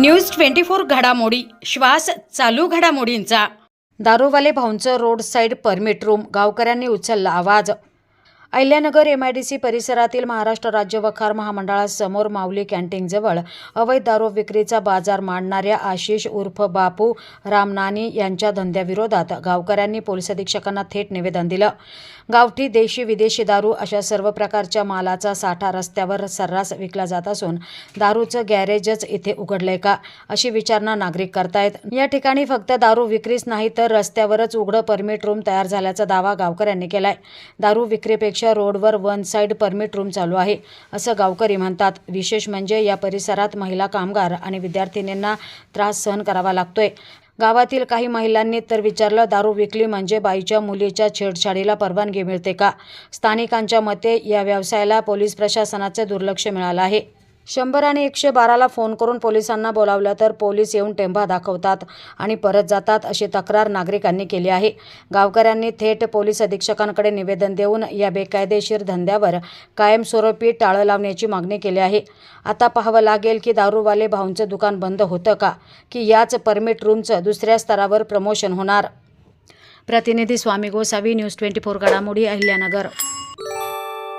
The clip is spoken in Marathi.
न्यूज 24 घडामोडी श्वास चालू घडामोडींचा। दारूवाले भाऊंचं रोड साईड परमिट रूम, गावकऱ्यांनी उचलला आवाज। अहिल्यानगर MIDC परिसरातील महाराष्ट्र राज्य वखार महामंडळासमोर माऊली कॅन्टीनजवळ अवैध दारू विक्रीचा बाजार मांडणाऱ्या आशिष उर्फ बापू रामनानी यांच्या धंद्याविरोधात गावकऱ्यांनी पोलीस अधीक्षकांना थेट निवेदन दिलं। गावठी देशी विदेशी दारू अशा सर्व प्रकारच्या मालाचा साठा रस्त्यावर सर्रास विकला जात असून दारूचं गॅरेजच इथे उघडलंय का अशी विचारणा नागरिक करतायत। या ठिकाणी फक्त दारू विक्रीच नाही तर रस्त्यावरच उघडं परमिट रूम तयार झाल्याचा दावा गावकऱ्यांनी केलाय। दारू विक्रीपेक्षा रोडवर वन साइड परमिट रूम चालू आहे असं गावकरी म्हणतात। विशेष म्हणजे या परिसरात महिला कामगार आणि विद्यार्थिनींना त्रास सहन करावा लागतोय। गावातील काही महिलांनी तर विचारलं, दारू विकली म्हणजे बाईच्या मुलीच्या छेडछाडीला परवानगी मिळते का? स्थानिकांच्या मते या व्यवसायाला पोलीस प्रशासनाचे दुर्लक्ष मिळालं आहे। 100 आणि 112ला फोन करून पोलिसांना बोलावलं तर पोलीस येऊन टेंभा दाखवतात आणि परत जातात अशी तक्रार नागरिकांनी केली आहे। गावकऱ्यांनी थेट पोलीस अधीक्षकांकडे निवेदन देऊन या बेकायदेशीर धंद्यावर कायमस्वरूपी टाळं लावण्याची मागणी केली आहे। आता पाहावं लागेल की दारूवाले भाऊंचं दुकान बंद होतं का, की याच परमिट रूमचं दुसऱ्या स्तरावर प्रमोशन होणार। प्रतिनिधी स्वामी गोसावी, न्यूज 24 घडामोडी, अहिल्यानगर।